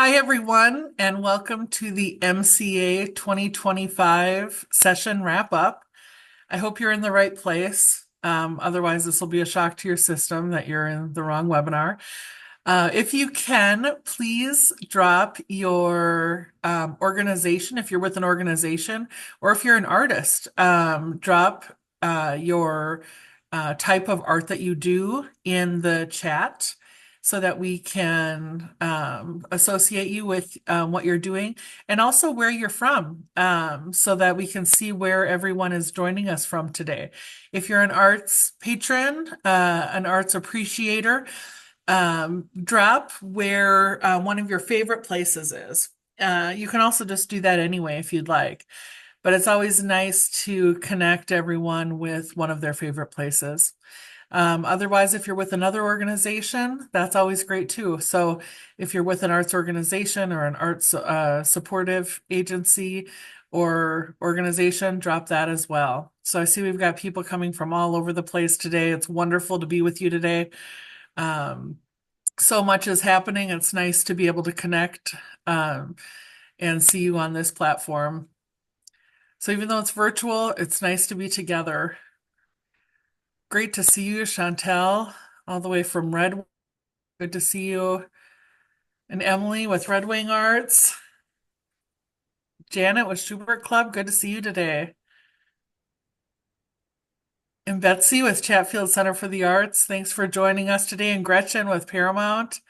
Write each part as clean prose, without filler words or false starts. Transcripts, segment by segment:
Hi, everyone, and welcome to the MCA 2025 session wrap up. I hope you're in the right place. Otherwise, this will be a shock to your system that you're in the wrong webinar. If you can, please drop your organization if you're with an organization, or if you're an artist, drop your type of art that you do in the chat so that we can associate you with what you're doing and also where you're from, so that we can see where everyone is joining us from today. If you're an arts patron, an arts appreciator, drop where one of your favorite places is. You can also just do that anyway if you'd like, but it's always nice to connect everyone with one of their favorite places. Otherwise, if you're with another organization, that's always great too. So if you're with an arts organization or an arts supportive agency or organization, drop that as well. So I see we've got people coming from all over the place today. It's wonderful to be with you today. So much is happening. It's nice to be able to connect and see you on this platform. So even though it's virtual, it's nice to be together. Great to see you, Chantel, all the way from Red. Good to see you. And Emily with Red Wing Arts. Janet with Schubert Club. Good to see you today. And Betsy with Chatfield Center for the Arts. Thanks for joining us today. And Gretchen with Paramount.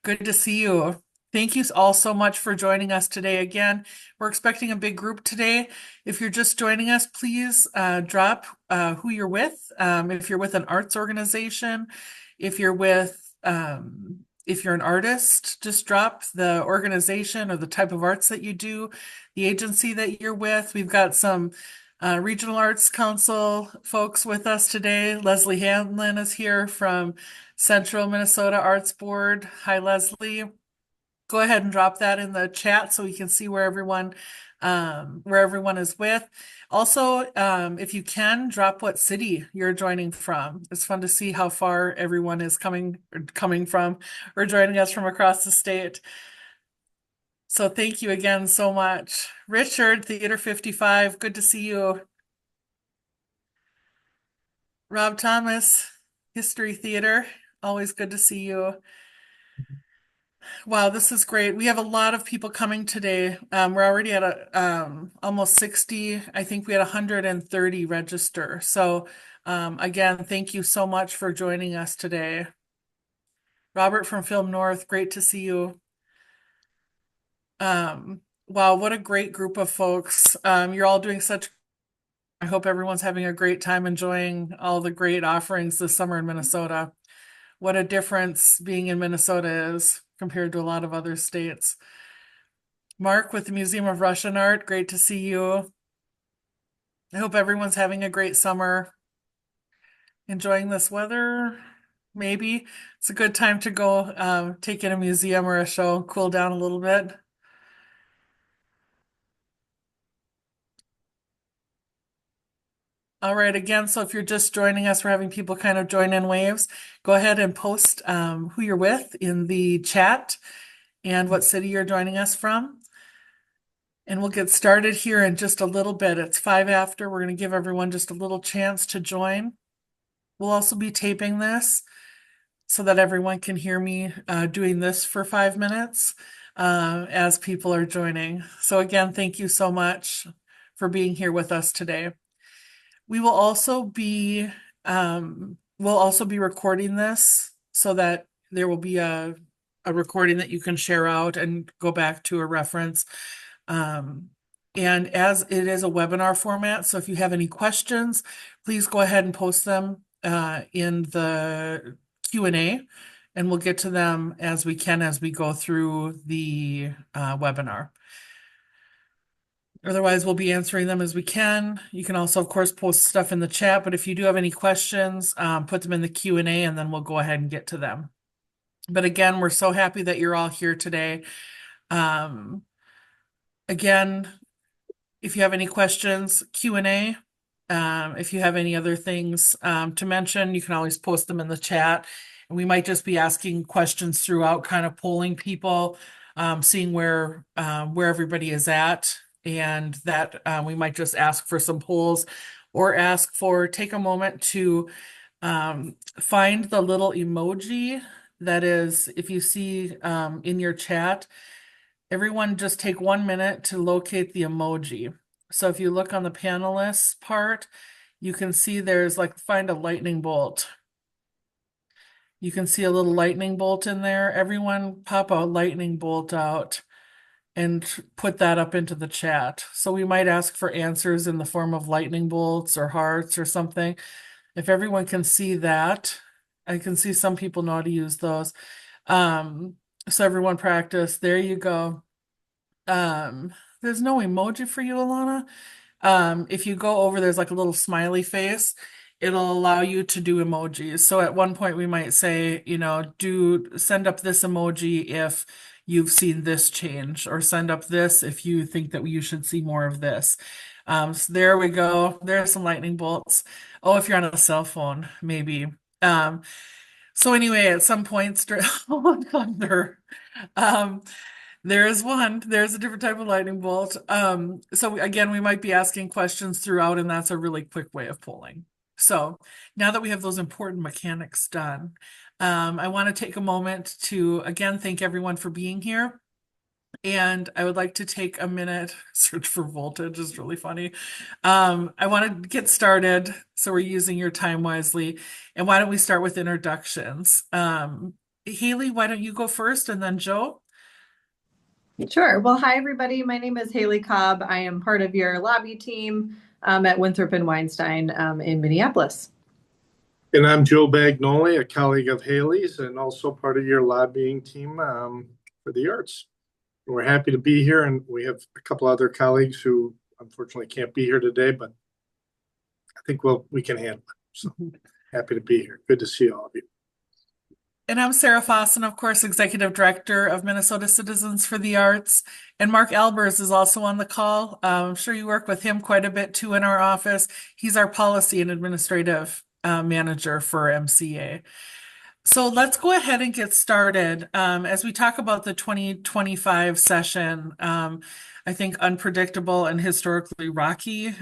Good to see you. Thank you all so much for joining us today. Again, we're expecting a big group today. If you're just joining us, please drop who you're with. If you're with an arts organization, if you're if you're an artist, just drop the organization or the type of arts that you do, the agency that you're with. We've got some Regional Arts Council folks with us today. Leslie Hanlon is here from Central Minnesota Arts Board. Hi, Leslie. Go ahead and drop that in the chat so we can see where everyone is with. Also, if you can, drop what city you're joining from. It's fun to see how far everyone is coming from or joining us from across the state. So thank you again so much. Richard, Theater 55, good to see you. Rob Thomas, History Theater, always good to see you. Wow, this is great. We have a lot of people coming today. We're already at almost 60. I think we had 130 register. So again, thank you so much for joining us today. Robert from Film North, great to see you. Wow, what a great group of folks. You're all doing such. I hope everyone's having a great time enjoying all the great offerings this summer in Minnesota. What a difference being in Minnesota is compared to a lot of other states. Mark with the Museum of Russian Art, great to see you. I hope everyone's having a great summer. Enjoying this weather, maybe. It's a good time to go take in a museum or a show, cool down a little bit. All right, again, so if you're just joining us, we're having people kind of join in waves. Go ahead and post who you're with in the chat and what city you're joining us from. And we'll get started here in just a little bit. It's 5 after. We're going to give everyone just a little chance to join. We'll also be taping this so that everyone can hear me doing this for 5 minutes as people are joining. So again, thank you so much for being here with us today. We will also be recording this so that there will be a recording that you can share out and go back to a reference. And as it is a webinar format, so if you have any questions, please go ahead and post them in the Q&A, and we'll get to them as we can as we go through the webinar. Otherwise, we'll be answering them as we can. You can also, of course, post stuff in the chat, but if you do have any questions, put them in the Q&A, and then we'll go ahead and get to them. But again, we're so happy that you're all here today. Again, if you have any questions, Q&A. If you have any other things to mention, you can always post them in the chat. And we might just be asking questions throughout, kind of polling people seeing where everybody is at, and that we might just ask for some polls or ask for take a moment to find the little emoji that is, if you see in your chat, everyone just take 1 minute to locate the emoji. So if you look on the panelists part, you can see there's like find a lightning bolt. You can see a little lightning bolt in there. Everyone pop a lightning bolt out and put that up into the chat. So we might ask for answers in the form of lightning bolts or hearts or something. If everyone can see that, I can see some people know how to use those. Um, so everyone practice. There you go. Um, there's no emoji for you, Alana. If you go over, there's like a little smiley face. It'll allow you to do emojis. So at one point we might say, do send up this emoji if you've seen this change, or send up this if you think that you should see more of this. So there we go. There's some lightning bolts. Oh, if you're on a cell phone, maybe. So anyway, at some points, oh, thunder. Um, there is one. There's a different type of lightning bolt. So again, we might be asking questions throughout, and that's a really quick way of polling. So now that we have those important mechanics done, I want to take a moment to again thank everyone for being here. And I would like to take a minute, search for voltage is really funny. I want to get started, so we're using your time wisely. And why don't we start with introductions? Haley, why don't you go first, and then Joe? Sure. Well, hi, everybody. My name is Haley Cobb. I am part of your lobby team at Winthrop and Weinstein in Minneapolis. And I'm Joe Bagnoli, a colleague of Haley's and also part of your lobbying team for the arts. We're happy to be here, and we have a couple other colleagues who unfortunately can't be here today, but I think we can handle it. So happy to be here. Good to see all of you. And I'm Sarah Fossen, of course, Executive Director of Minnesota Citizens for the Arts. And Mark Albers is also on the call. I'm sure you work with him quite a bit too in our office. He's our Policy and Administrative Manager for MCA. So let's go ahead and get started. As we talk about the 2025 session, I think unpredictable and historically rocky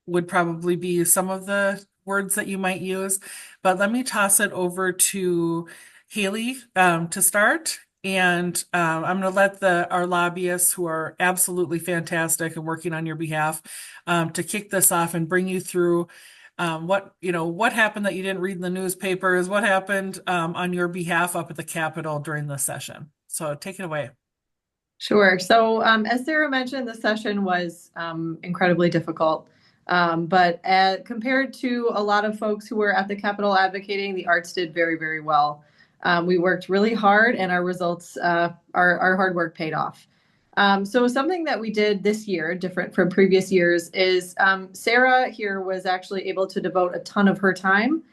would probably be some of the words that you might use. But let me toss it over to Haley to start. And I'm going to let our lobbyists, who are absolutely fantastic and working on your behalf, to kick this off and bring you through what happened that you didn't read in the newspapers, what happened on your behalf up at the Capitol during the session. So take it away. Sure. So as Sarah mentioned, the session was incredibly difficult. But compared to a lot of folks who were at the Capitol advocating, the arts did very, very well. We worked really hard, and our results, our hard work paid off. So something that we did this year, different from previous years, is Sarah here was actually able to devote a ton of her time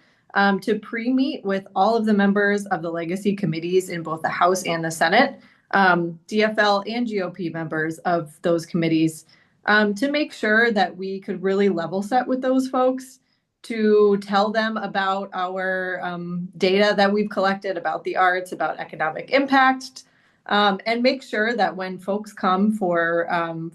to pre-meet with all of the members of the legacy committees in both the House and the Senate, DFL and GOP members of those committees, to make sure that we could really level set with those folks, to tell them about our data that we've collected about the arts, about economic impact, and make sure that when folks come for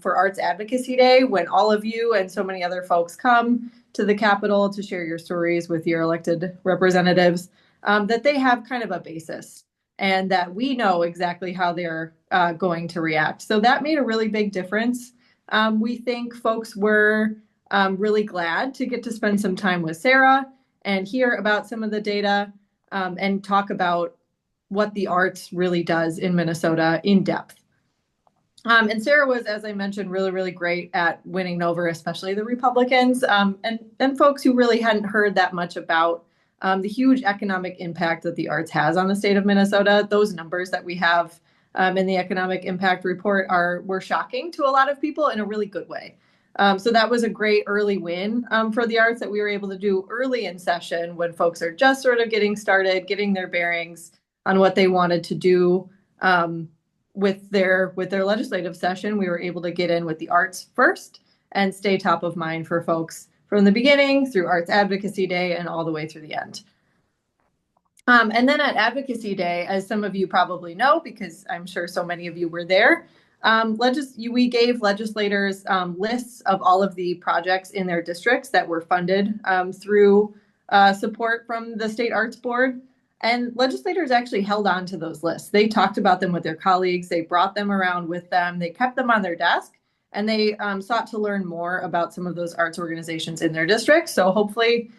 Arts Advocacy Day, when all of you and so many other folks come to the Capitol to share your stories with your elected representatives, that they have kind of a basis and that we know exactly how they're going to react. So that made a really big difference. We think folks were really glad to get to spend some time with Sarah and hear about some of the data and talk about what the arts really does in Minnesota in depth. And Sarah was, as I mentioned, really, really great at winning over, especially the Republicans and folks who really hadn't heard that much about the huge economic impact that the arts has on the state of Minnesota. Those numbers that we have in the economic impact report were shocking to a lot of people in a really good way. So that was a great early win for the arts that we were able to do early in session when folks are just sort of getting started, getting their bearings on what they wanted to do with their legislative session. We were able to get in with the arts first and stay top of mind for folks from the beginning through Arts Advocacy Day and all the way through the end. And then at Advocacy Day, as some of you probably know, because I'm sure so many of you were there, we gave legislators lists of all of the projects in their districts that were funded through support from the State Arts Board. And legislators actually held on to those lists. They talked about them with their colleagues. They brought them around with them. They kept them on their desk, and they sought to learn more about some of those arts organizations in their districts. So hopefully,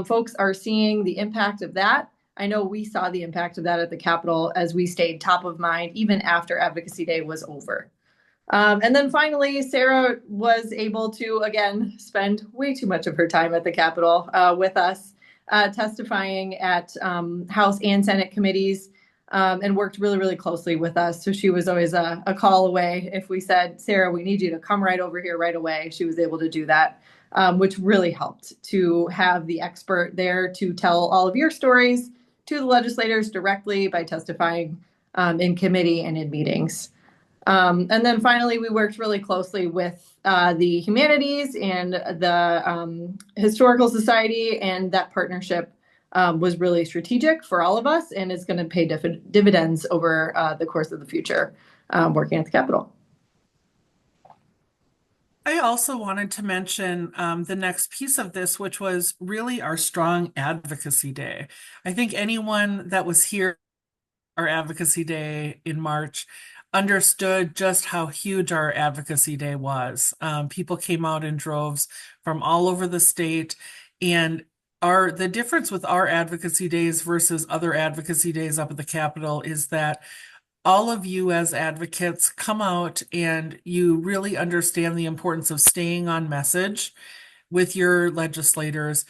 folks are seeing the impact of that. I know we saw the impact of that at the Capitol as we stayed top of mind even after Advocacy Day was over. And then finally, Sarah was able to, again, spend way too much of her time at the Capitol with us, testifying at House and Senate committees, and worked really, really closely with us. So she was always a call away. If we said, Sarah, we need you to come right over here right away, she was able to do that, which really helped to have the expert there to tell all of your stories to the legislators directly by testifying in committee and in meetings. And then finally, we worked really closely with the humanities and the historical society, and that partnership was really strategic for all of us and is going to pay dividends over the course of the future working at the Capitol. I also wanted to mention the next piece of this, which was really our strong advocacy day. I think anyone that was here our advocacy day in March understood just how huge our advocacy day was. People came out in droves from all over the state, and the difference with our advocacy days versus other advocacy days up at the Capitol is that all of you as advocates come out and you really understand the importance of staying on message with your legislators.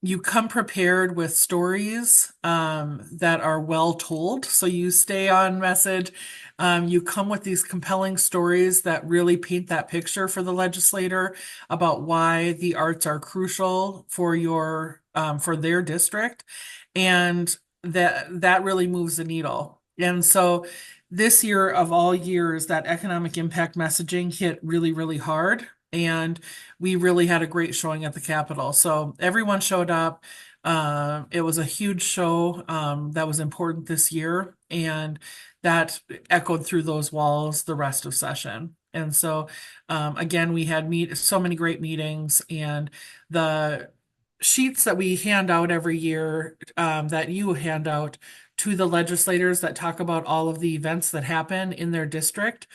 You come prepared with stories that are well told. So you stay on message. You come with these compelling stories that really paint that picture for the legislator about why the arts are crucial for their district. And that really moves the needle. And so this year of all years, that economic impact messaging hit really, really hard. And we really had a great showing at the Capitol. So everyone showed up. It was a huge show that was important this year, and that echoed through those walls the rest of session. And so, again, we had so many great meetings, and the sheets that we hand out every year, that you hand out to the legislators that talk about all of the events that happen in their district.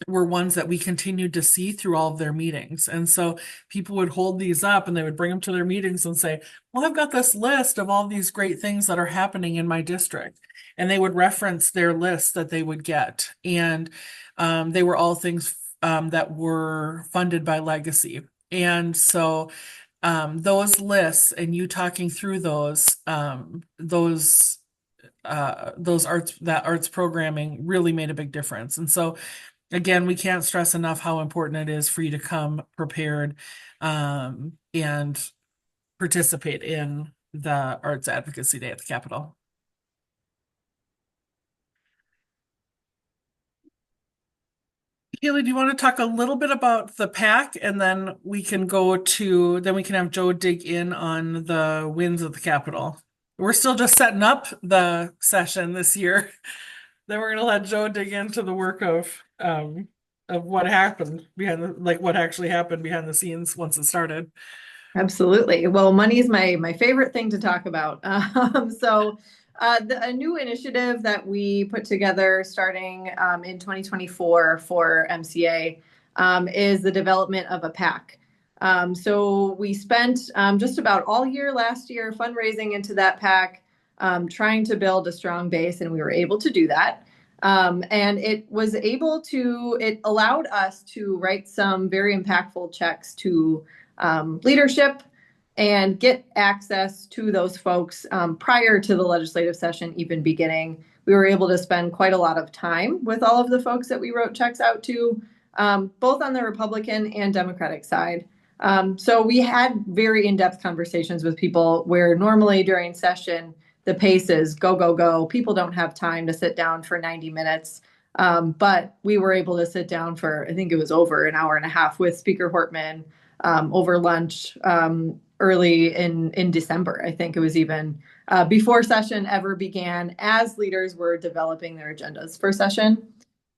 Were ones that we continued to see through all of their meetings. And so people would hold these up and they would bring them to their meetings and say, well, I've got this list of all these great things that are happening in my district. And they would reference their list that they would get. And they were all things that were funded by Legacy. And so those lists and you talking through arts programming really made a big difference. And so again, we can't stress enough how important it is for you to come prepared and participate in the Arts Advocacy Day at the Capitol. Haley, do you want to talk a little bit about the pack, and then we can have Joe dig in on the wins of the Capitol. We're still just setting up the session this year. Then we're gonna let Joe dig into the work of what happened what actually happened behind the scenes once it started. Absolutely. Well, money is my favorite thing to talk about. A new initiative that we put together starting in 2024 for MCA is the development of a pack. So we spent just about all year last year fundraising into that pack, trying to build a strong base, and we were able to do that. And it allowed us to write some very impactful checks to leadership and get access to those folks prior to the legislative session even beginning. We were able to spend quite a lot of time with all of the folks that we wrote checks out to, both on the Republican and Democratic side. So we had very in-depth conversations with people where normally during session, the pace is go, go, go. People don't have time to sit down for 90 minutes. But we were able to sit down for, I think it was over an hour and a half with Speaker Hortman, over lunch early in December. I think it was even before session ever began, as leaders were developing their agendas for session.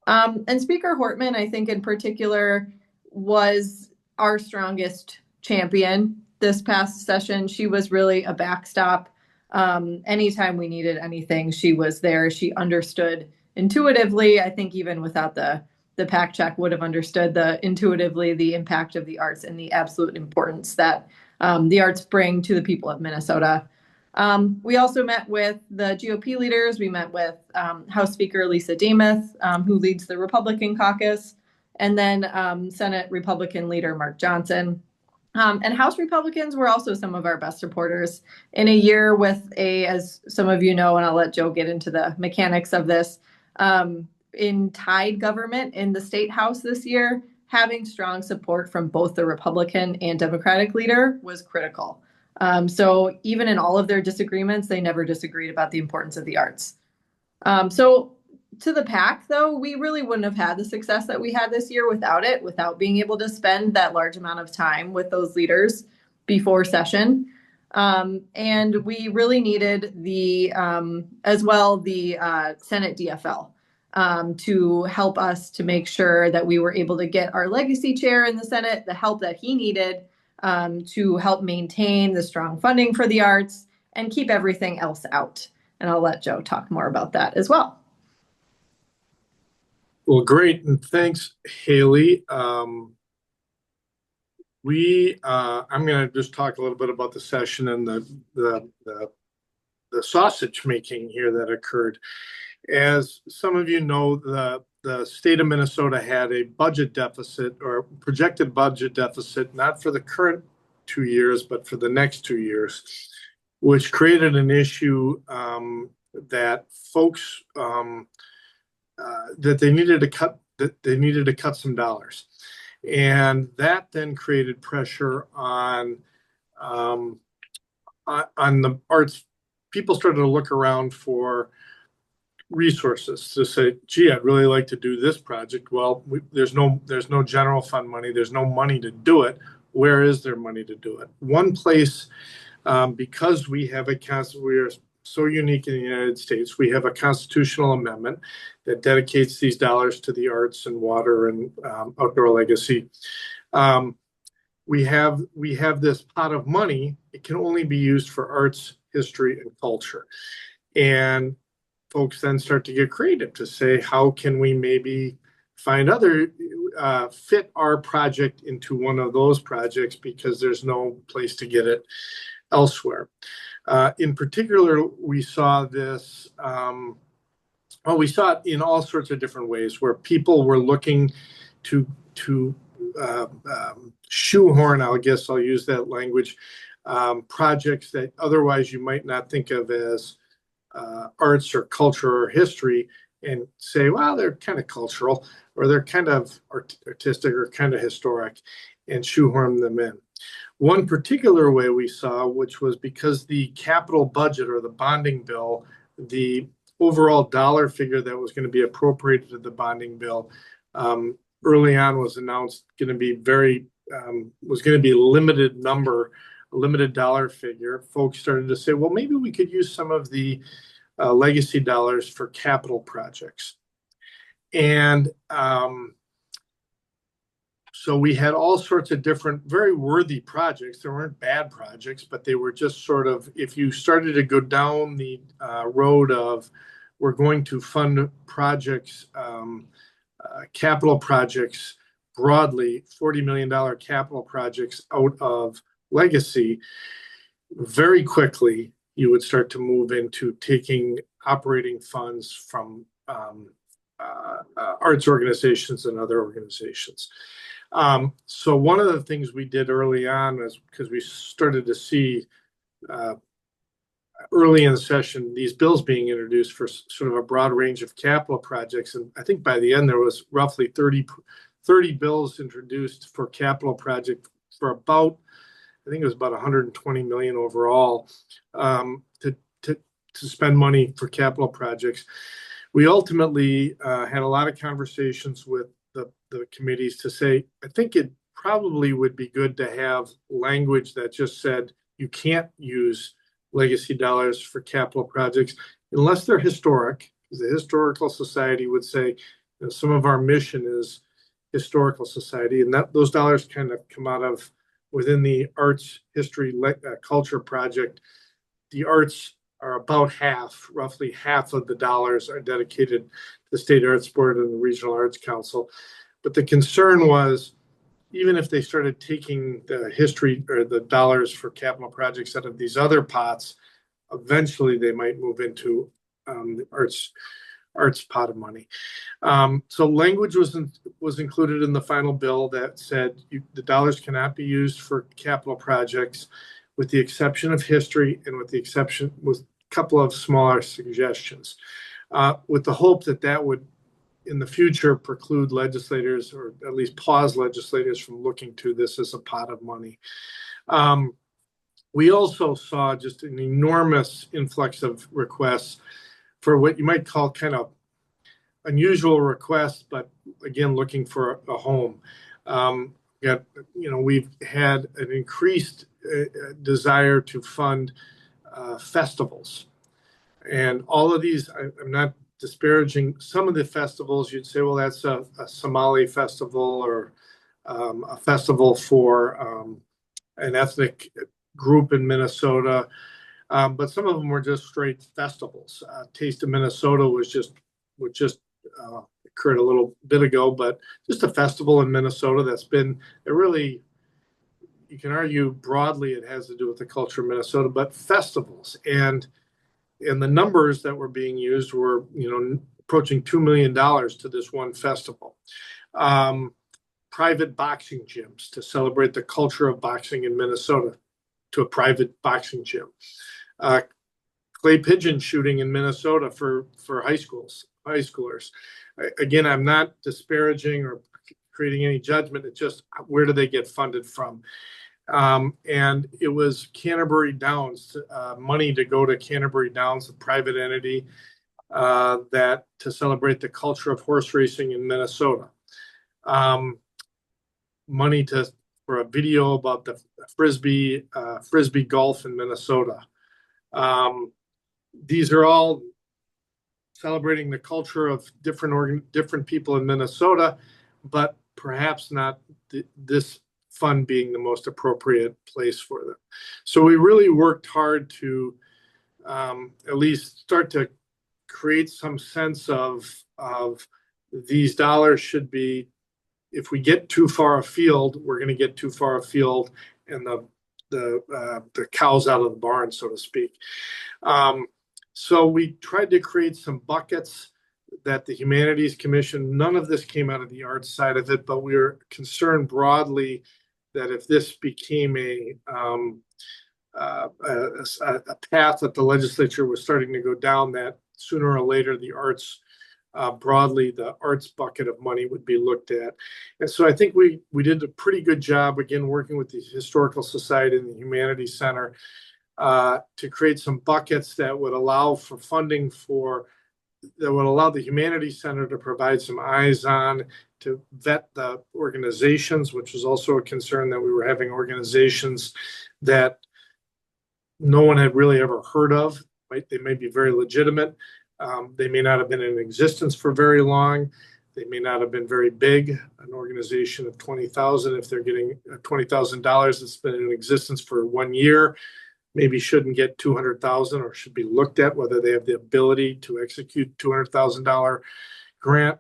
And Speaker Hortman, I think in particular, was our strongest champion this past session. She was really a backstop. Anytime we needed anything, she was there. She understood intuitively. I think even without the PAC check, would have understood intuitively the impact of the arts and the absolute importance that the arts bring to the people of Minnesota. We also met with the GOP leaders. We met with House Speaker Lisa Demuth, who leads the Republican caucus, and then Senate Republican leader Mark Johnson. And House Republicans were also some of our best supporters in a year with as some of you know, and I'll let Joe get into the mechanics of this, in tied government in the state house this year, having strong support from both the Republican and Democratic leader was critical. So even in all of their disagreements, they never disagreed about the importance of the arts. So to the PAC, though, we really wouldn't have had the success that we had this year without being able to spend that large amount of time with those leaders before session. And we really needed the Senate DFL to help us to make sure that we were able to get our legacy chair in the Senate the help that he needed to help maintain the strong funding for the arts and keep everything else out. And I'll let Joe talk more about that as well. Well, great, and thanks, Haley. I'm going to just talk a little bit about the session and the sausage making here that occurred. As some of you know, the state of Minnesota had a budget deficit or projected budget deficit, not for the current 2 years, but for the next 2 years, which created an issue that folks that they needed to cut some dollars, and that then created pressure on the arts. People started to look around for resources to say, gee, I'd really like to do this project. Well, there's no general fund money. There's no money to do it. Where is there money to do it? One place, because we are so unique in the United States, we have a constitutional amendment that dedicates these dollars to the arts and water and outdoor legacy. We have this pot of money. It can only be used for arts, history, and culture. And folks then start to get creative to say, how can we maybe find fit our project into one of those projects, because there's no place to get it elsewhere. In particular, we saw this, we saw it in all sorts of different ways where people were looking to shoehorn, I guess I'll use that language, projects that otherwise you might not think of as arts or culture or history, and say, well, they're kind of cultural or they're kind of artistic or kind of historic, and shoehorn them in. One particular way we saw, which was because the capital budget or the bonding bill, the overall dollar figure that was going to be appropriated to the bonding bill early on was announced going to be a limited dollar figure. Folks started to say, well, maybe we could use some of the legacy dollars for capital projects. And so we had all sorts of different, very worthy projects. There weren't bad projects, but they were just sort of, if you started to go down the road of, we're going to fund projects, capital projects broadly, $40 million capital projects out of legacy, very quickly you would start to move into taking operating funds from arts organizations and other organizations. So one of the things we did early on is, because we started to see early in the session these bills being introduced for sort of a broad range of capital projects, and I think by the end there was roughly 30 bills introduced for capital project for about, I think it was about 120 million overall, to spend money for capital projects. We ultimately had a lot of conversations with the committees to say, I think probably would be good to have language that just said you can't use legacy dollars for capital projects unless they're historic, because the Historical Society would say, you know, some of our mission is historical society, and that those dollars kind of come out of within the arts history culture project. The arts are about half, roughly half of the dollars are dedicated to the State Arts Board and the Regional Arts Council. But the concern was, even if they started taking the history or the dollars for capital projects out of these other pots, eventually they might move into the arts pot of money. So language was included in the final bill that said the dollars cannot be used for capital projects, with the exception of history and with a couple of smaller suggestions, with the hope that that would in the future preclude legislators, or at least pause legislators from looking to this as a pot of money. We also saw just an enormous influx of requests for what you might call kind of unusual requests, but again, looking for a home. We've had an increased desire to fund festivals. And all of these, I'm not disparaging some of the festivals. You'd say, well, that's a Somali festival, or a festival for an ethnic group in Minnesota. But some of them were just straight festivals. Taste of Minnesota was just occurred a little bit ago, but just a festival in Minnesota that's been a really, you can argue broadly it has to do with the culture of Minnesota, but festivals. And the numbers that were being used were, approaching $2 million to this one festival. Private boxing gyms to celebrate the culture of boxing in Minnesota, to a private boxing gym. Clay pigeon shooting in Minnesota for high schoolers. Again, I'm not disparaging or creating any judgment. It's just, where do they get funded from? And it was Canterbury Downs, money to go to Canterbury Downs, a private entity that to celebrate the culture of horse racing in Minnesota. Money for a video about the frisbee golf in Minnesota. These are all celebrating the culture of different people in Minnesota, but perhaps not this fund being the most appropriate place for them. So we really worked hard to at least start to create some sense of these dollars should be, if we get too far afield, we're going to get too far afield, and the cow's out of the barn, so to speak. So we tried to create some buckets that the Humanities Commission, none of this came out of the arts side of it, but we were concerned broadly that if this became a path that the legislature was starting to go down, that sooner or later the arts, broadly, the arts bucket of money would be looked at. And so I think we did a pretty good job, again, working with the Historical Society and the Humanities Center to create some buckets that would allow for funding that would allow the Humanities Center to provide some eyes on, to vet the organizations, which was also a concern that we were having organizations that no one had really ever heard of. Right? They may be very legitimate. They may not have been in existence for very long. They may not have been very big. An organization of 20,000, if they're getting $20,000 that's been in existence for 1 year, maybe shouldn't get 200,000, or should be looked at whether they have the ability to execute $200,000 grant.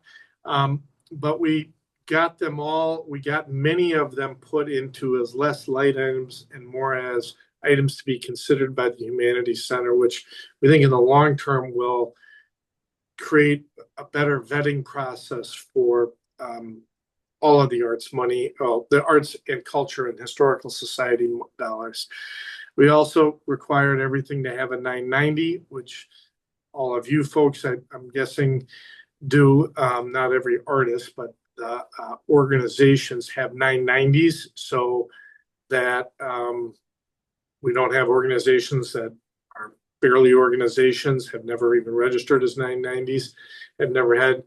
But we got them all. We got many of them put into as less light items and more as items to be considered by the Humanities Center, which we think in the long term will create a better vetting process for all of the arts money, the arts and culture and historical society dollars. We also required everything to have a 990, which all of you folks, I'm guessing, do. Not every artist, but the organizations have 990s, so that we don't have organizations that are barely organizations, have never even registered as 990s, have never had.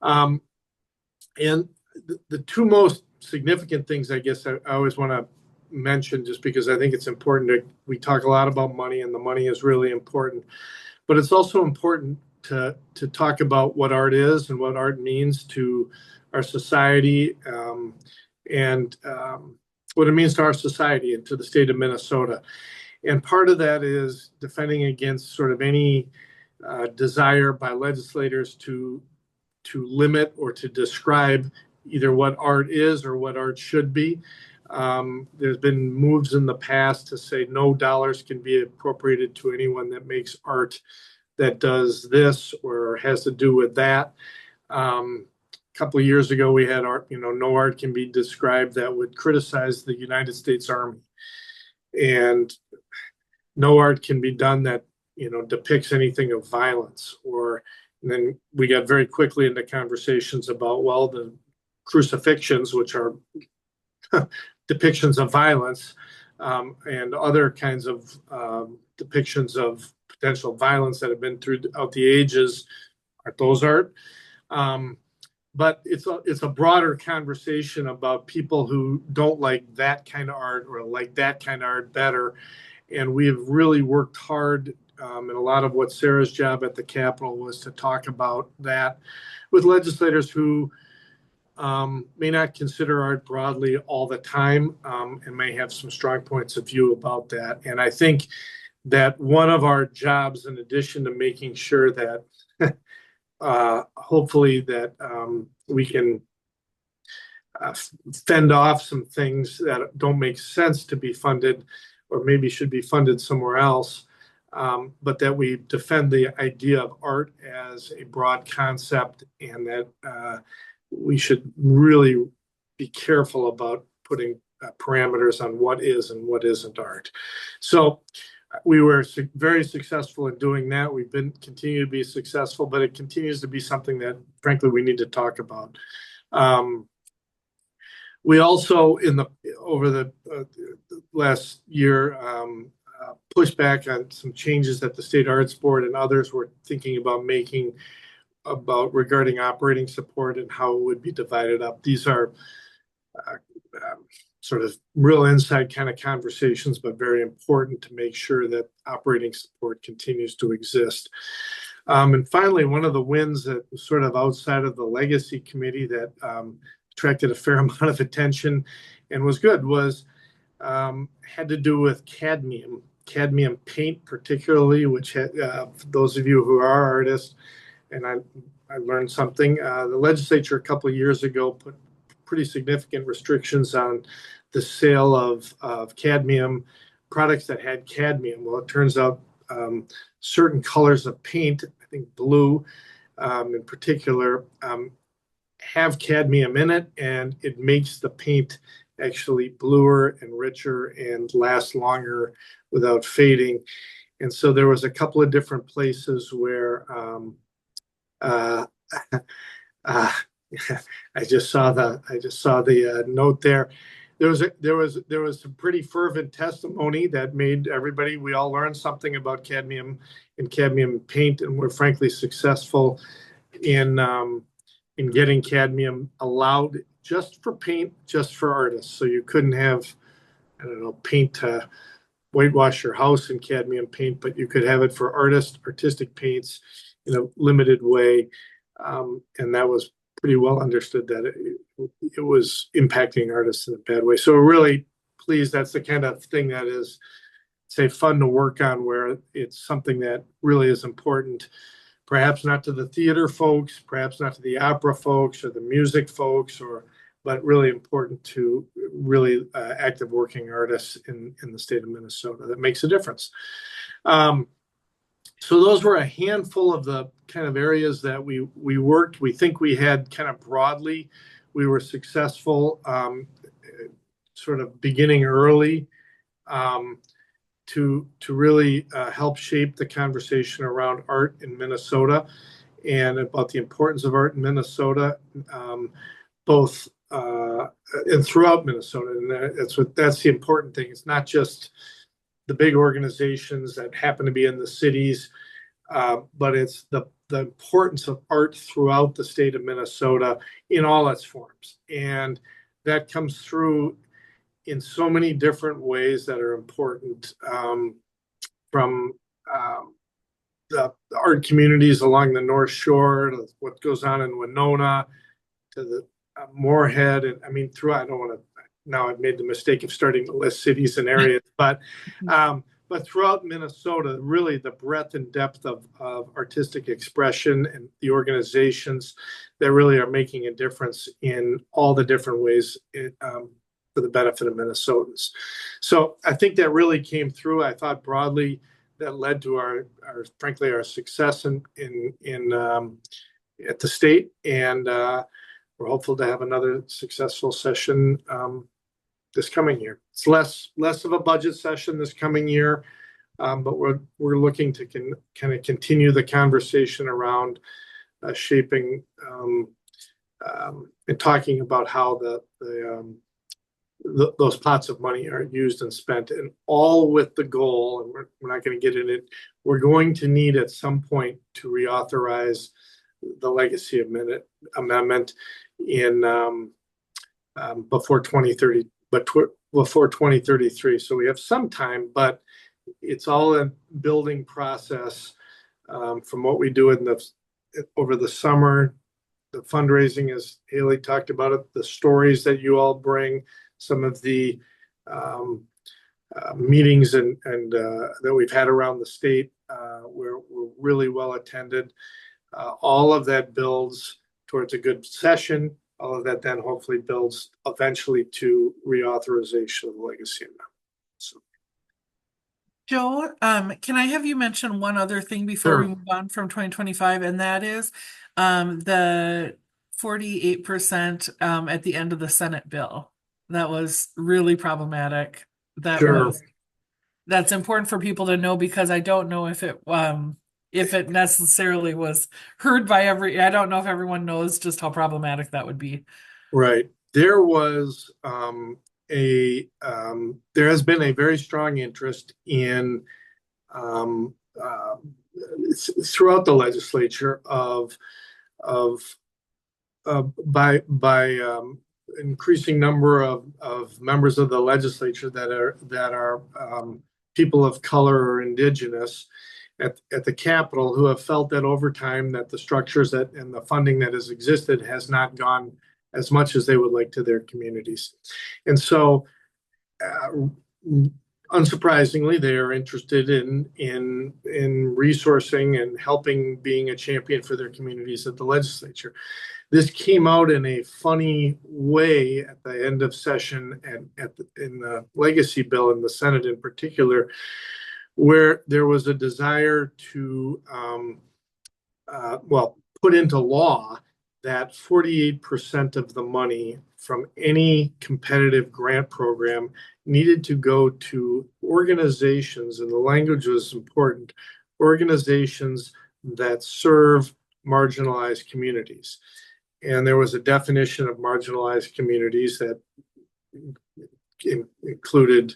And the two most significant things, I guess, I always want to mention, just because I think it's important we talk a lot about money, and the money is really important, but it's also important to talk about what art is and what art means to our society, and what it means to our society and to the state of Minnesota. And part of that is defending against sort of any desire by legislators to limit or to describe either what art is or what art should be. There's been moves in the past to say no dollars can be appropriated to anyone that makes art that does this or has to do with that. A couple of years ago, we had art, no art can be described that would criticize the United States Army. And no art can be done that, depicts anything of violence. And then we got very quickly into conversations about, well, the crucifixions, which are depictions of violence, and other kinds of depictions of potential violence that have been throughout the ages, aren't those art? But it's a broader conversation about people who don't like that kind of art or like that kind of art better. And we have really worked hard, and a lot of what Sarah's job at the Capitol was to talk about that with legislators who may not consider art broadly all the time, and may have some strong points of view about that. And I think that one of our jobs, in addition to making sure that hopefully that we can fend off some things that don't make sense to be funded or maybe should be funded somewhere else, but that we defend the idea of art as a broad concept, and that we should really be careful about putting parameters on what is and what isn't art. So we were very successful in doing that. We've continue to be successful, but it continues to be something that, frankly, we need to talk about. We also, over the last year, pushed back on some changes that the State Arts Board and others were thinking about making regarding operating support and how it would be divided up. These are sort of real inside kind of conversations, but very important to make sure that operating support continues to exist. And finally, one of the wins that was sort of outside of the legacy committee that attracted a fair amount of attention and was good had to do with cadmium paint particularly, which had, for those of you who are artists, and I learned something. The legislature a couple of years ago put pretty significant restrictions on the sale of cadmium products that had cadmium. Well, it turns out certain colors of paint, I think blue in particular, have cadmium in it, and it makes the paint actually bluer and richer and last longer without fading. And so there was a couple of different places where I just saw the note there. There was some pretty fervent testimony that made we all learned something about cadmium and cadmium paint, and we're frankly successful in getting cadmium allowed just for paint, just for artists. So you couldn't have, I don't know, paint to whitewash your house in cadmium paint, but you could have it for artistic paints in a limited way. And that was pretty well understood that it was impacting artists in a bad way. So we're really pleased. That's the kind of thing that is, say, fun to work on, where it's something that really is important, perhaps not to the theater folks, perhaps not to the opera folks or the music folks, but really important to really active working artists in the state of Minnesota. That makes a difference. So those were a handful of the kind of areas that we worked. We think we had kind of broadly, we were successful sort of beginning early to really help shape the conversation around art in Minnesota and about the importance of art in Minnesota, both and throughout Minnesota. And that's the important thing. It's not just the big organizations that happen to be in the cities, but it's the importance of art throughout the state of Minnesota in all its forms. And that comes through in so many different ways that are important, from um, the art communities along the North Shore to what goes on in Winona to the Moorhead. And I mean, throughout, I don't want to, now I've made the mistake of starting to list cities and areas, but throughout Minnesota, really the breadth and depth of artistic expression and the organizations that really are making a difference in all the different ways for the benefit of Minnesotans. So I think that really came through. I thought broadly that led to frankly, our success in at the state. And we're hopeful to have another successful session this coming year. It's less of a budget session this coming year, but we're looking to kind of continue the conversation around shaping and talking about how those pots of money are used and spent, and all with the goal, and we're not going to get in it, we're going to need at some point to reauthorize the legacy amendment in before 2030, but before 2033. So we have some time, but it's all a building process from what we do over the summer. The fundraising, as Haley talked about it, the stories that you all bring, some of the meetings and that we've had around the state were really well attended. All of that builds towards a good session. All of that then hopefully builds eventually to reauthorization of the legacy amendment. So, Joe, can I have you mention one other thing before we sure. move on from 2025, and that is the 48% at the end of the Senate bill. That was really problematic. Sure. That's important for people to know, because I don't know if it necessarily was heard by I don't know if everyone knows just how problematic that would be. Right. There was there has been a very strong interest in um, uh, throughout the legislature of by increasing number of members of the legislature that are people of color or indigenous at the Capitol, who have felt that over time that the structures that and the funding that has existed has not gone as much as they would like to their communities. And so uh, unsurprisingly, they are interested in resourcing and helping, being a champion for their communities at the legislature. This came out in a funny way at the end of session and in the legacy bill in the Senate in particular, where there was a desire to put into law that 48% of the money from any competitive grant program needed to go to organizations, and the language was important, organizations that serve marginalized communities. And there was a definition of marginalized communities that included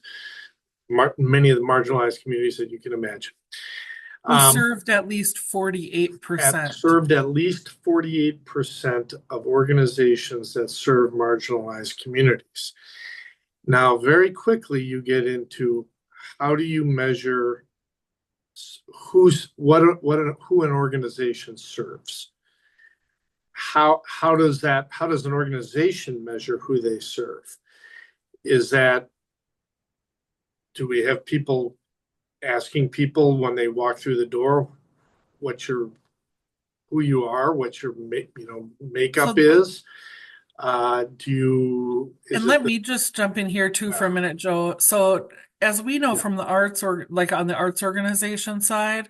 many of the marginalized communities that you can imagine. Who served at least 48%. Served at least 48% of organizations that serve marginalized communities. Now, very quickly, you get into how do you measure who an organization serves? How does an organization measure who they serve? Do we have people asking people when they walk through the door who you are, what your makeup is? Let me just jump in here too for a minute, Joe. So as we know from the arts, or like on the arts organization side,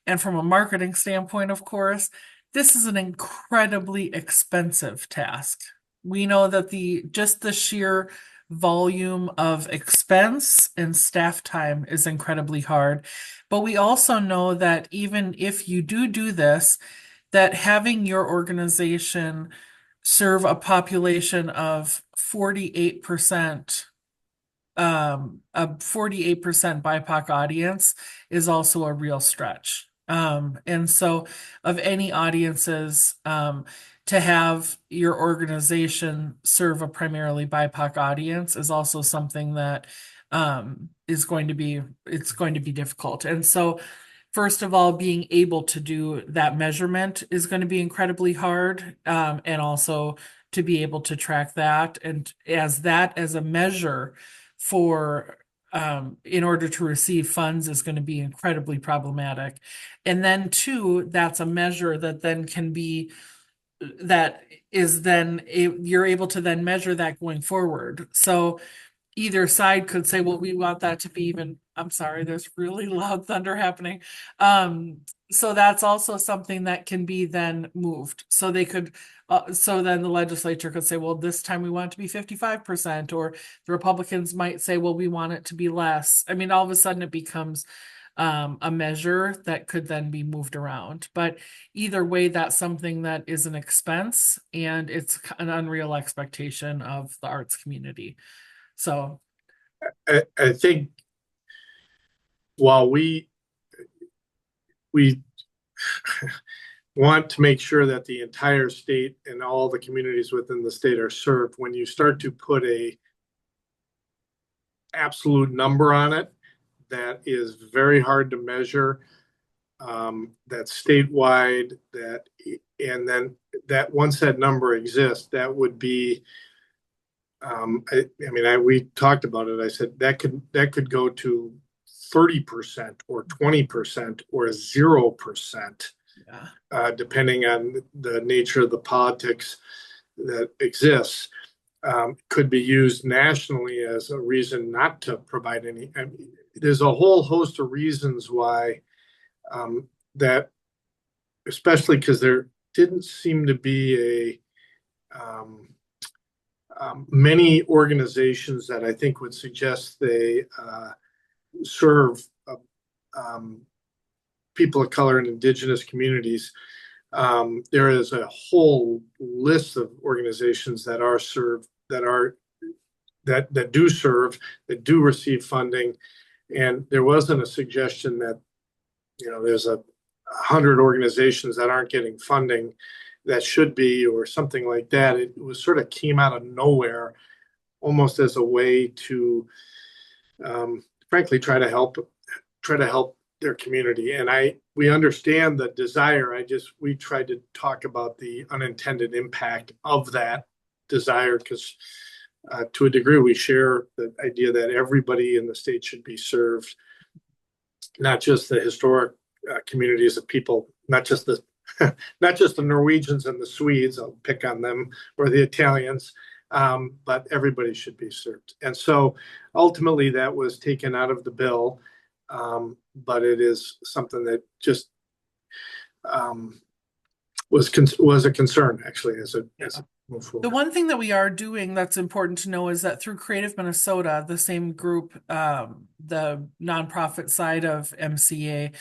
and from a marketing standpoint, of course, this is an incredibly expensive task. We know that just the sheer volume of expense and staff time is incredibly hard. But we also know that even if you do this, that having your organization serve a population of 48%, a 48% BIPOC audience is also a real stretch. And so of any audiences, to have your organization serve a primarily BIPOC audience is also something that is going to be it's going to be difficult. And so first of all, being able to do that measurement is going to be incredibly hard, and also to be able to track that and as a measure for in order to receive funds is going to be incredibly problematic. And then two, that's a measure that then can be that is then you're able to then measure that going forward. So either side could say, well, we want that to be even, I'm sorry, there's really loud thunder happening. So that's also something that can be then moved. So they could, so then the legislature could say, well, this time we want it to be 55%, or the Republicans might say, well, we want it to be less. I mean, all of a sudden it becomes a measure that could then be moved around. But either way, that's something that is an expense and it's an unreal expectation of the arts community. So, I think while we want to make sure that the entire state and all the communities within the state are served, when you start to put a absolute number on it, that is very hard to measure. That's statewide. And then that once that number exists, that would be. We talked about it. I said that could go to 30% or 20% or 0%, depending on the nature of the politics that exists. Could be used nationally as a reason not to provide any. There's a whole host of reasons why that, especially because there didn't seem to be many organizations that I think would suggest they serve people of color and indigenous communities. There is a whole list of organizations that are served that do serve, that do receive funding, and there wasn't a suggestion that there's 100 organizations that aren't getting funding that should be, or something like that. It was sort of came out of nowhere, almost as a way to, frankly, try to help their community. And we understand the desire. We tried to talk about the unintended impact of that desire, because to a degree we share the idea that everybody in the state should be served, not just the historic communities of people, not just the Norwegians and the Swedes, I'll pick on them, or the Italians, but everybody should be served. And so ultimately that was taken out of the bill, but it is something that just was a concern, actually, as a move forward. The one thing that we are doing that's important to know is that through Creative Minnesota, the same group, the nonprofit side of MCA,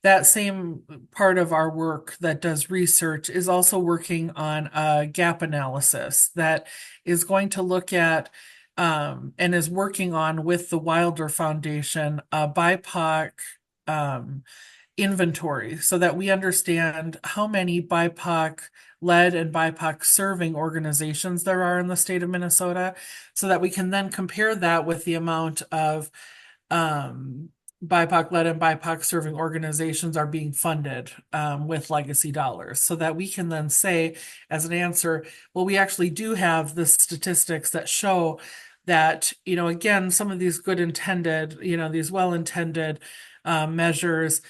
that same part of our work that does research is also working on a gap analysis that is going to look at and is working on with the Wilder Foundation a BIPOC inventory so that we understand how many BIPOC led and BIPOC serving organizations there are in the state of Minnesota, so that we can then compare that with the amount of BIPOC led and BIPOC serving organizations are being funded with legacy dollars, so that we can then say as an answer, well, we actually do have the statistics that show that, again, some of these good intended, these well-intended measures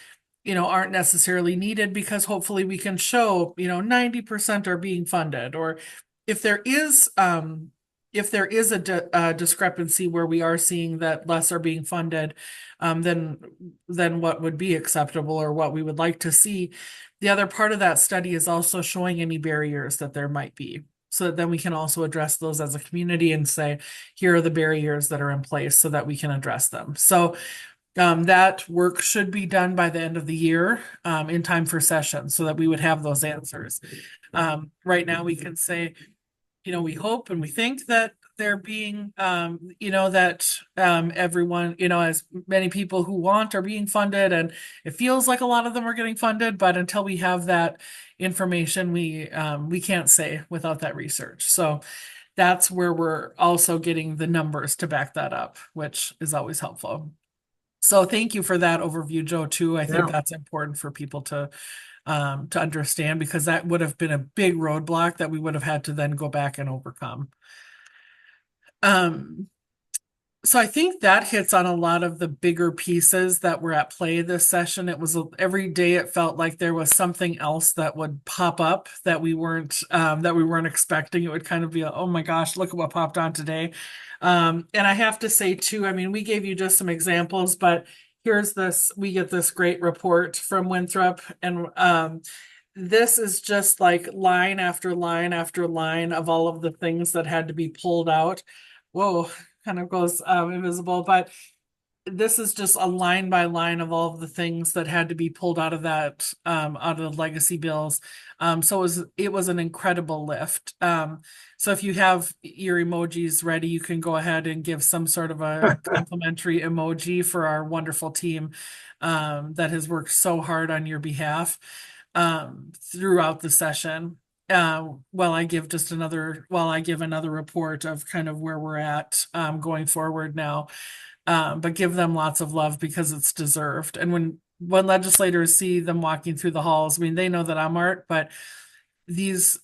aren't necessarily needed, because hopefully we can show 90% are being funded. Or if there is a discrepancy where we are seeing that less are being funded then what would be acceptable or what we would like to see. The other part of that study is also showing any barriers that there might be, so that then we can also address those as a community and say, here are the barriers that are in place so that we can address them. So that work should be done by the end of the year, in time for session, so that we would have those answers. Right now we can say, we hope and we think that there being, that everyone, as many people who want are being funded, and it feels like a lot of them are getting funded, but until we have that information, we can't say without that research. So that's where we're also getting the numbers to back that up, which is always helpful. So thank you for that overview, Joe, too. I think Yeah. that's important for people to understand, because that would have been a big roadblock that we would have had to then go back and overcome. Um, so I think that hits on a lot of the bigger pieces that were at play this session. It was every day it felt like there was something else that would pop up that we weren't expecting. It would kind of be, oh my gosh, look at what popped on today. And I have to say too, I mean, we gave you just some examples, but we get this great report from Winthrop, and this is just like line after line after line of all of the things that had to be pulled out. Whoa, kind of goes invisible, but this is just a line by line of all of the things that had to be pulled out of that out of the legacy bills. So it was an incredible lift. So if you have your emojis ready, you can go ahead and give some sort of a complimentary emoji for our wonderful team that has worked so hard on your behalf throughout the session. While I give another report of kind of where we're at going forward now. But give them lots of love because it's deserved. And when legislators see them walking through the halls, I mean, they know that I'm Art, but these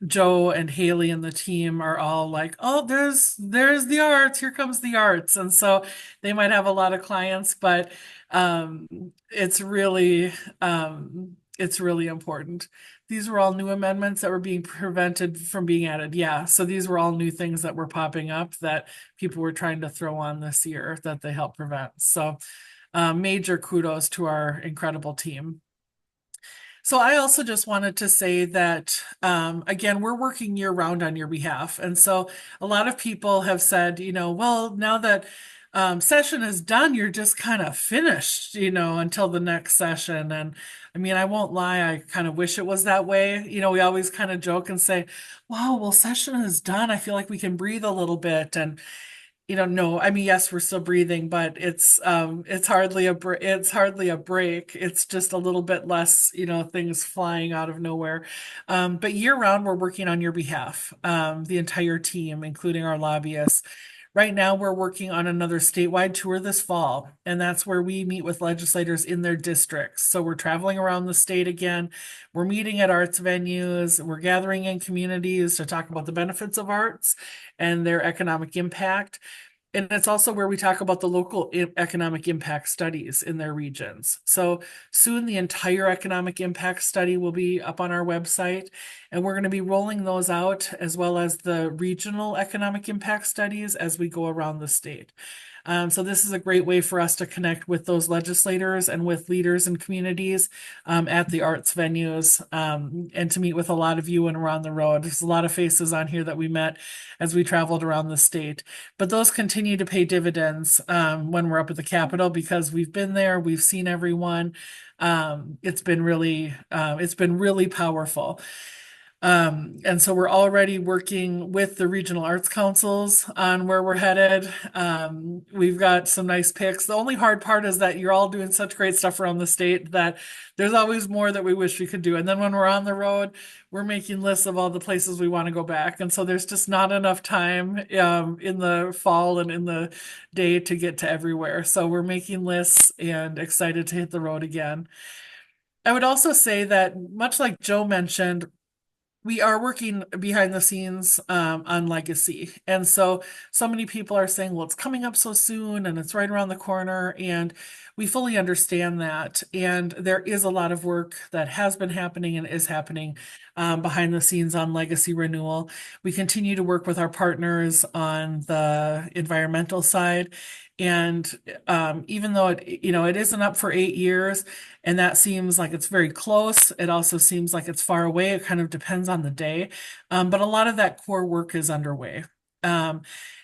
Joe and Haley and the team are all like, oh, there's the arts, here comes the arts. And so they might have a lot of clients, but um, it's really it's really important. These were all new amendments that were being prevented from being added. Yeah, so these were all new things that were popping up that people were trying to throw on this year that they helped prevent. So major kudos to our incredible team. So I also just wanted to say that, again, we're working year round on your behalf. And so a lot of people have said, well, now that session is done, you're just kind of finished, until the next session. And I mean, I won't lie, I kind of wish it was that way. We always kind of joke and say, wow, well, session is done. I feel like we can breathe a little bit. And no, I mean, yes, we're still breathing, but it's hardly a break. It's just a little bit less, things flying out of nowhere. But year round, we're working on your behalf, the entire team, including our lobbyists. Right now, we're working on another statewide tour this fall, and that's where we meet with legislators in their districts. So we're traveling around the state again. We're meeting at arts venues. We're gathering in communities to talk about the benefits of arts and their economic impact. And it's also where we talk about the local economic impact studies in their regions. So soon the entire economic impact study will be up on our website, and we're going to be rolling those out as well as the regional economic impact studies as we go around the state. So this is a great way for us to connect with those legislators and with leaders and communities at the arts venues, and to meet with a lot of you when we're on the road. There's a lot of faces on here that we met as we traveled around the state. But those continue to pay dividends when we're up at the Capitol because we've been there, we've seen everyone. It's been really powerful. And so we're already working with the regional arts councils on where we're headed. We've got some nice picks. The only hard part is that you're all doing such great stuff around the state that there's always more that we wish we could do. And then when we're on the road, we're making lists of all the places we want to go back. And so there's just not enough time in the fall and in the day to get to everywhere. So we're making lists and excited to hit the road again. I would also say that, much like Joe mentioned, we are working behind the scenes on legacy. And so many people are saying, well, it's coming up so soon and it's right around the corner. And we fully understand that. And there is a lot of work that has been happening and is happening behind the scenes on legacy renewal. We continue to work with our partners on the environmental side. And even though it isn't up for 8 years, and that seems like it's very close. It also seems like it's far away. It kind of depends on the day. But a lot of that core work is underway. Um,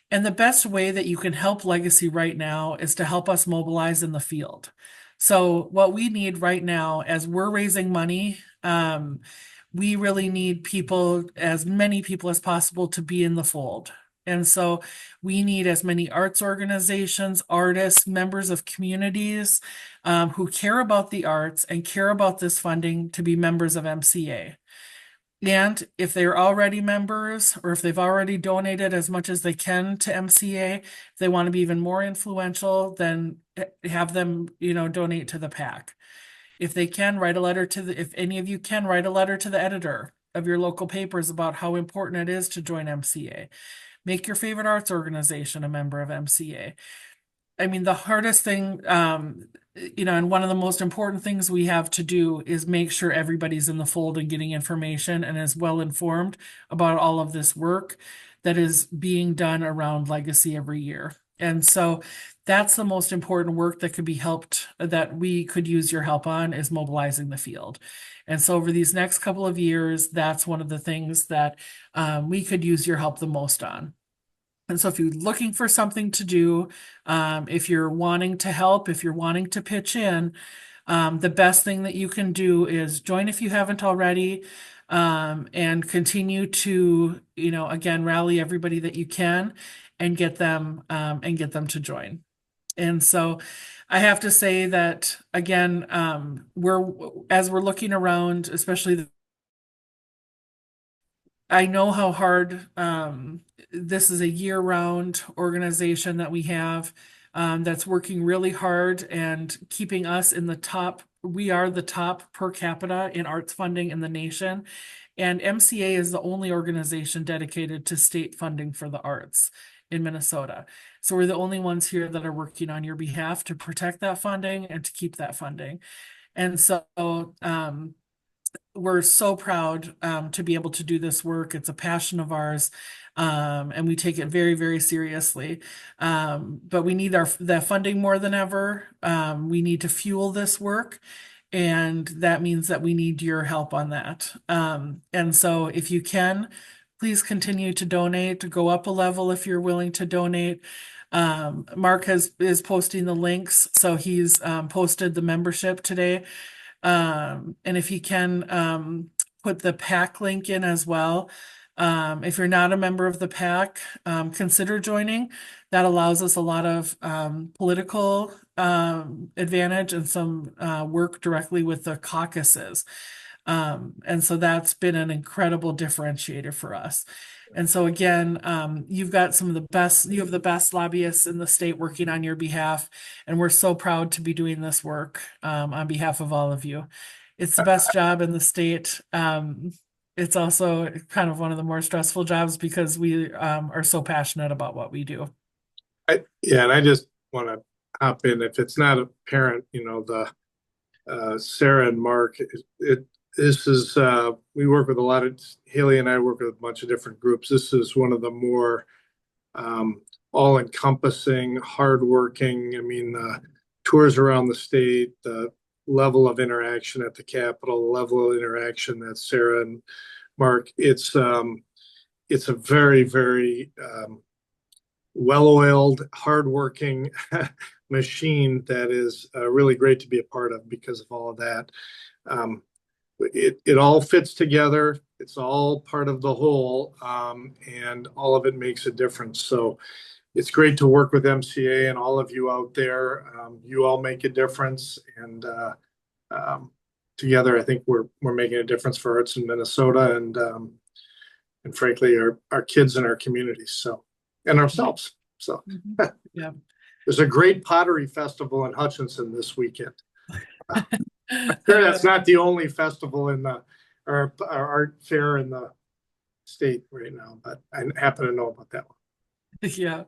and the best way that you can help Legacy right now is to help us mobilize in the field. So what we need right now, as we're raising money, we really need people, as many people as possible, to be in the fold. And so we need as many arts organizations, artists, members of communities who care about the arts and care about this funding to be members of MCA. And if they're already members, or if they've already donated as much as they can to MCA, if they want to be even more influential, then have them, donate to the PAC. If they can, write a letter to if any of you can, write a letter to the editor of your local papers about how important it is to join MCA. Make your favorite arts organization a member of MCA. I mean, the hardest thing, and one of the most important things we have to do is make sure everybody's in the fold and getting information and is well informed about all of this work that is being done around Legacy every year. And so that's the most important work that could be helped, that we could use your help on, is mobilizing the field. And so over these next couple of years, that's one of the things that we could use your help the most on. And so if you're looking for something to do, if you're wanting to help, if you're wanting to pitch in, the best thing that you can do is join if you haven't already, and continue to, again, rally everybody that you can and get them to join. And so I have to say that again, as we're looking around, especially I know how hard this is, a year-round organization that we have that's working really hard and keeping us in the top. We are the top per capita in arts funding in the nation. And MCA is the only organization dedicated to state funding for the arts in Minnesota. So we're the only ones here that are working on your behalf to protect that funding and to keep that funding. And so we're so proud to be able to do this work. It's a passion of ours, and we take it very, very seriously. But we need the funding more than ever. We need to fuel this work, and that means that we need your help on that. And so if you can, please continue to donate, go up a level if you're willing to donate. Mark is posting the links, so he's posted the membership today. And if you can put the PAC link in as well. If you're not a member of the PAC, consider joining. That allows us a lot of political advantage and some work directly with the caucuses. And so that's been an incredible differentiator for us. And so again, you have the best lobbyists in the state working on your behalf, and we're so proud to be doing this work on behalf of all of you. It's the best job in the state. It's also kind of one of the more stressful jobs because we are so passionate about what we do. And I just want to hop in. If it's not apparent, Sarah and Mark, this is we work with a lot of, Haley and I work with a bunch of different groups. This is one of the more all-encompassing, hardworking. I mean, tours around the state, the level of interaction at the Capitol, the level of interaction that Sarah and Mark. It's a very, very well-oiled, hardworking machine that is really great to be a part of because of all of that. It all fits together. It's all part of the whole, and all of it makes a difference. So it's great to work with MCA and all of you out there. You all make a difference, and together, I think we're making a difference for arts in Minnesota, and frankly, our kids and our communities. So, and ourselves. So, Yeah. There's a great pottery festival in Hutchinson this weekend. I'm sure that's not the only festival in or art fair in the state right now, but I happen to know about that one. Yeah.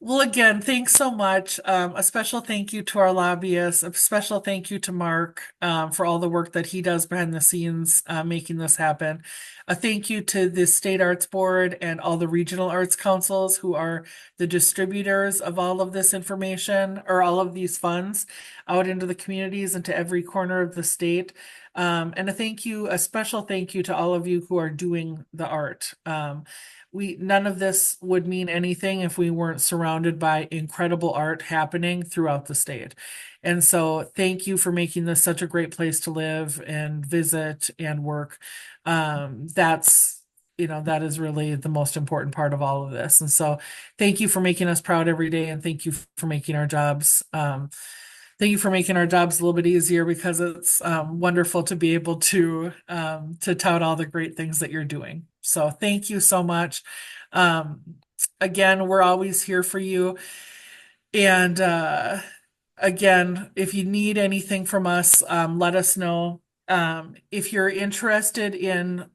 Well, again, thanks so much. A special thank you to our lobbyists. A special thank you to Mark for all the work that he does behind the scenes making this happen. A thank you to the State Arts Board and all the regional arts councils who are the distributors of all of this information or all of these funds out into the communities and to every corner of the state. And a special thank you to all of you who are doing the art. None of this would mean anything if we weren't surrounded by incredible art happening throughout the state. And so thank you for making this such a great place to live and visit and work. That's that is really the most important part of all of this. And so thank you for making us proud every day, and thank you for making our jobs thank you for making our jobs a little bit easier, because it's wonderful to be able to tout all the great things that you're doing. So thank you so much. Um, Again, we're always here for you. And again, if you need anything from us, let us know. If you're interested in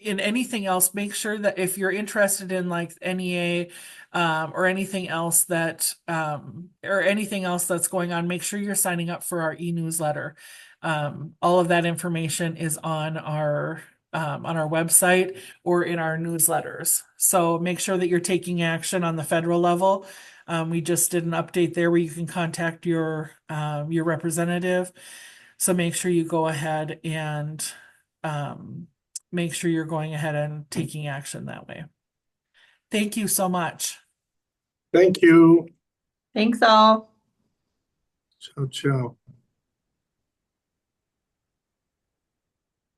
anything else, make sure that if you're interested in like NEA or anything else that's going on, make sure you're signing up for our e-newsletter. All of that information is on our website or in our newsletters. So make sure that you're taking action on the federal level. We just did an update there where you can contact your representative. So make sure you go ahead and make sure you're going ahead and taking action that way. Thank you so much. Thank you. Thanks all. Ciao, ciao.